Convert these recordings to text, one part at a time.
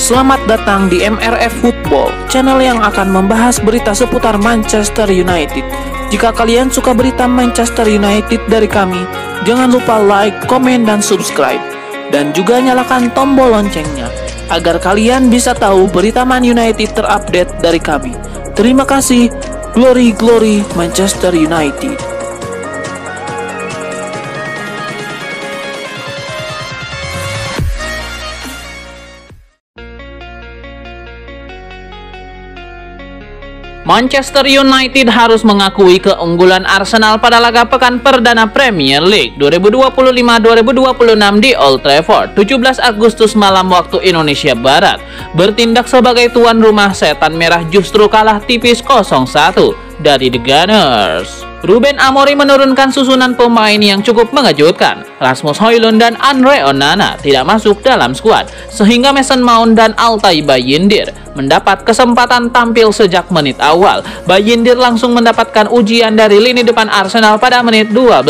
Selamat datang di MRF Football, channel yang akan membahas berita seputar Manchester United. Jika kalian suka berita Manchester United dari kami, jangan lupa like, komen, dan subscribe. Dan juga nyalakan tombol loncengnya, agar kalian bisa tahu berita Man United terupdate dari kami. Terima kasih, Glory Glory Manchester United. Manchester United harus mengakui keunggulan Arsenal pada laga pekan perdana Premier League 2025-2026 di Old Trafford 17 Agustus malam waktu Indonesia Barat. Bertindak sebagai tuan rumah, Setan Merah justru kalah tipis 0-1 dari The Gunners. Ruben Amorim menurunkan susunan pemain yang cukup mengejutkan. Rasmus Højlund dan Andre Onana tidak masuk dalam skuad, sehingga Mason Mount dan Altay Bayindir mendapat kesempatan tampil sejak menit awal. Bayindir langsung mendapatkan ujian dari lini depan Arsenal pada menit 12.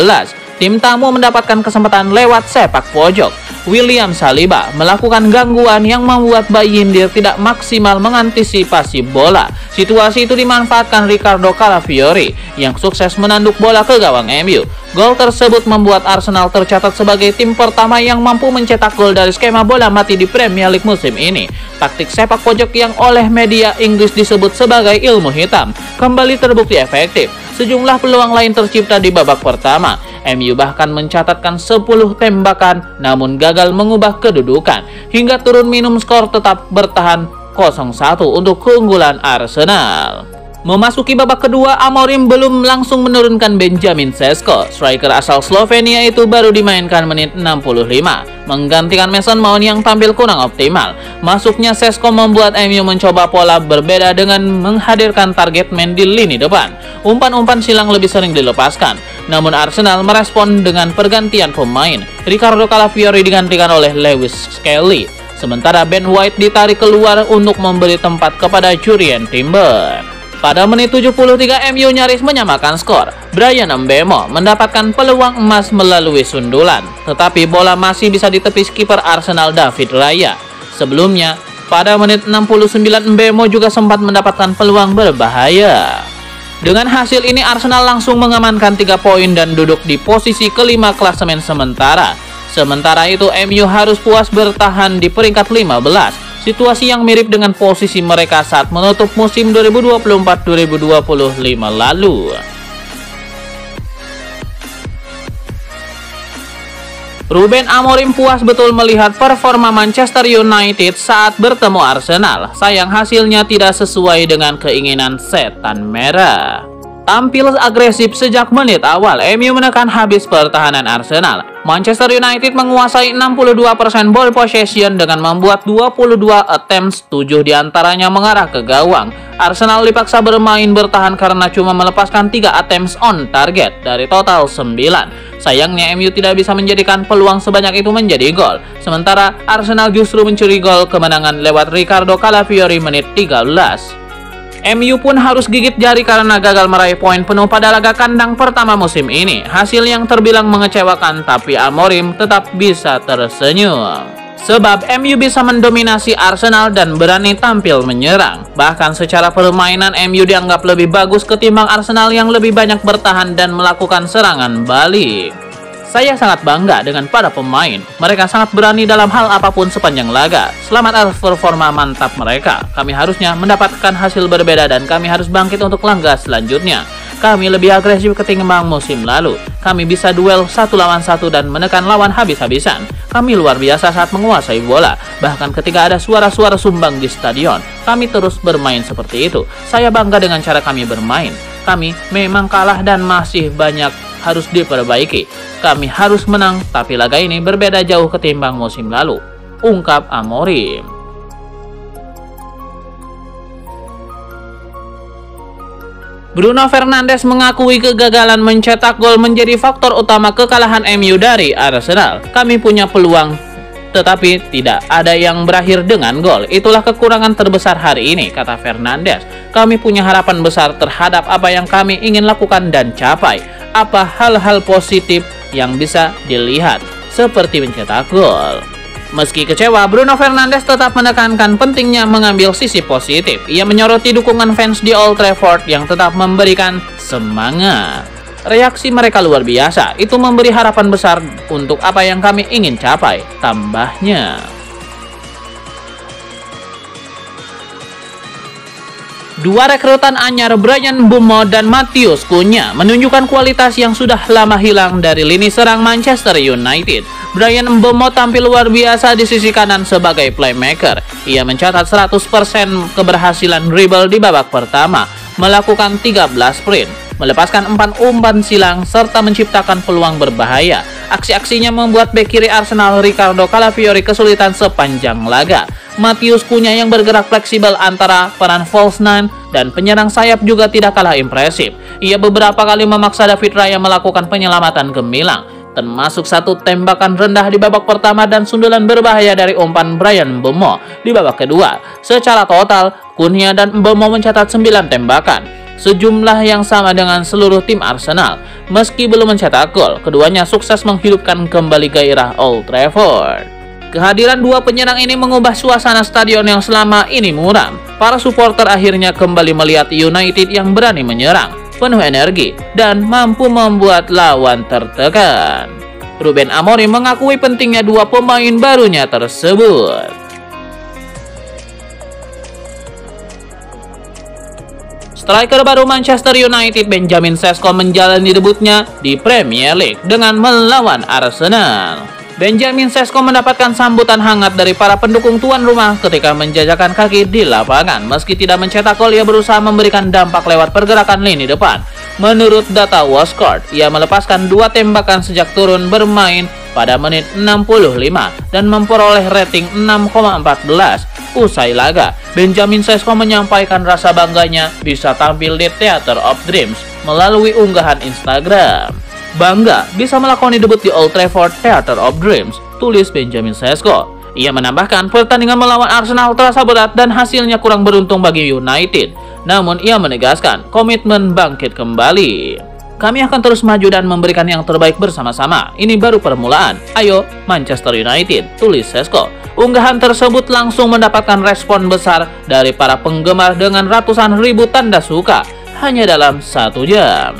Tim tamu mendapatkan kesempatan lewat sepak pojok. William Saliba melakukan gangguan yang membuat Bayindir tidak maksimal mengantisipasi bola. Situasi itu dimanfaatkan Ricardo Calafiori yang sukses menanduk bola ke gawang MU. Gol tersebut membuat Arsenal tercatat sebagai tim pertama yang mampu mencetak gol dari skema bola mati di Premier League musim ini. Taktik sepak pojok yang oleh media Inggris disebut sebagai ilmu hitam kembali terbukti efektif. Sejumlah peluang lain tercipta di babak pertama. MU bahkan mencatatkan 10 tembakan namun gagal mengubah kedudukan. Hingga turun minum skor tetap bertahan 0-1 untuk keunggulan Arsenal. Memasuki babak kedua, Amorim belum langsung menurunkan Benjamin Sesko. Striker asal Slovenia itu baru dimainkan menit 65, menggantikan Mason Mount yang tampil kurang optimal. Masuknya Sesko membuat MU mencoba pola berbeda dengan menghadirkan target man di lini depan. Umpan-umpan silang lebih sering dilepaskan. Namun Arsenal merespon dengan pergantian pemain. Ricardo Calafiori digantikan oleh Lewis Skelly, sementara Ben White ditarik keluar untuk memberi tempat kepada Jurrien Timber. Pada menit 73 MU nyaris menyamakan skor. Bryan Mbeumo mendapatkan peluang emas melalui sundulan, tetapi bola masih bisa ditepis kiper Arsenal David Raya. Sebelumnya, pada menit 69 Mbeumo juga sempat mendapatkan peluang berbahaya. Dengan hasil ini Arsenal langsung mengamankan 3 poin dan duduk di posisi kelima klasemen sementara. Sementara itu MU harus puas bertahan di peringkat 15. Situasi yang mirip dengan posisi mereka saat menutup musim 2024-2025 lalu. Ruben Amorim puas betul melihat performa Manchester United saat bertemu Arsenal. Sayang hasilnya tidak sesuai dengan keinginan Setan Merah. Tampil agresif sejak menit awal, MU menekan habis pertahanan Arsenal. Manchester United menguasai 62% ball possession dengan membuat 22 attempts, 7 diantaranya mengarah ke gawang. Arsenal dipaksa bermain bertahan karena cuma melepaskan 3 attempts on target dari total 9. Sayangnya MU tidak bisa menjadikan peluang sebanyak itu menjadi gol. Sementara Arsenal justru mencuri gol kemenangan lewat Ricardo Calafiori menit 13. MU pun harus gigit jari karena gagal meraih poin penuh pada laga kandang pertama musim ini. Hasil yang terbilang mengecewakan, tapi Amorim tetap bisa tersenyum. Sebab MU bisa mendominasi Arsenal dan berani tampil menyerang. Bahkan secara permainan MU dianggap lebih bagus ketimbang Arsenal yang lebih banyak bertahan dan melakukan serangan balik. Saya sangat bangga dengan para pemain. Mereka sangat berani dalam hal apapun sepanjang laga. Selamat atas performa mantap mereka. Kami harusnya mendapatkan hasil berbeda dan kami harus bangkit untuk laga selanjutnya. Kami lebih agresif ketimbang musim lalu. Kami bisa duel 1 lawan 1 dan menekan lawan habis-habisan. Kami luar biasa saat menguasai bola. Bahkan ketika ada suara-suara sumbang di stadion, kami terus bermain seperti itu. Saya bangga dengan cara kami bermain. Kami memang kalah dan masih banyak harus diperbaiki. Kami harus menang, tapi laga ini berbeda jauh ketimbang musim lalu, ungkap Amorim. Bruno Fernandes mengakui kegagalan mencetak gol menjadi faktor utama kekalahan MU dari Arsenal. Kami punya peluang, tetapi tidak ada yang berakhir dengan gol. Itulah kekurangan terbesar hari ini, kata Fernandes. Kami punya harapan besar terhadap apa yang kami ingin lakukan dan capai. Apa hal-hal positif yang bisa dilihat, seperti mencetak gol. Meski kecewa, Bruno Fernandes tetap menekankan pentingnya mengambil sisi positif. Ia menyoroti dukungan fans di Old Trafford yang tetap memberikan semangat. Reaksi mereka luar biasa, itu memberi harapan besar untuk apa yang kami ingin capai, tambahnya. Dua rekrutan anyar Bryan Mbeumo dan Matheus Cunha menunjukkan kualitas yang sudah lama hilang dari lini serang Manchester United. Bryan Mbeumo tampil luar biasa di sisi kanan sebagai playmaker. Ia mencatat 100% keberhasilan dribble di babak pertama, melakukan 13 sprint, melepaskan 4 umpan silang, serta menciptakan peluang berbahaya. Aksi-aksinya membuat bek kiri Arsenal Ricardo Calafiori kesulitan sepanjang laga. Matheus Cunha yang bergerak fleksibel antara peran false nine dan penyerang sayap juga tidak kalah impresif. Ia beberapa kali memaksa David Raya melakukan penyelamatan gemilang, termasuk satu tembakan rendah di babak pertama dan sundulan berbahaya dari umpan Bryan Mbeumo di babak kedua. Secara total, Cunha dan Mbeumo mencatat 9 tembakan, sejumlah yang sama dengan seluruh tim Arsenal. Meski belum mencetak gol, keduanya sukses menghidupkan kembali gairah Old Trafford. Kehadiran dua penyerang ini mengubah suasana stadion yang selama ini muram. Para supporter akhirnya kembali melihat United yang berani menyerang, penuh energi, dan mampu membuat lawan tertekan. Ruben Amorim mengakui pentingnya dua pemain barunya tersebut. Striker baru Manchester United Benjamin Sesko menjalani debutnya di Premier League dengan melawan Arsenal. Benjamin Sesko mendapatkan sambutan hangat dari para pendukung tuan rumah ketika menjajakan kaki di lapangan. Meski tidak mencetak gol, ia berusaha memberikan dampak lewat pergerakan lini depan. Menurut data WatchGuard, ia melepaskan 2 tembakan sejak turun bermain pada menit 65 dan memperoleh rating 6,14. Usai laga, Benjamin Sesko menyampaikan rasa bangganya bisa tampil di Theatre of Dreams melalui unggahan Instagram. Bangga bisa melakoni debut di Old Trafford Theatre of Dreams, tulis Benjamin Sesko. Ia menambahkan pertandingan melawan Arsenal terasa berat dan hasilnya kurang beruntung bagi United. Namun ia menegaskan komitmen bangkit kembali. Kami akan terus maju dan memberikan yang terbaik bersama-sama. Ini baru permulaan. Ayo Manchester United, tulis Sesko. Unggahan tersebut langsung mendapatkan respon besar dari para penggemar dengan ratusan ribu tanda suka hanya dalam 1 jam.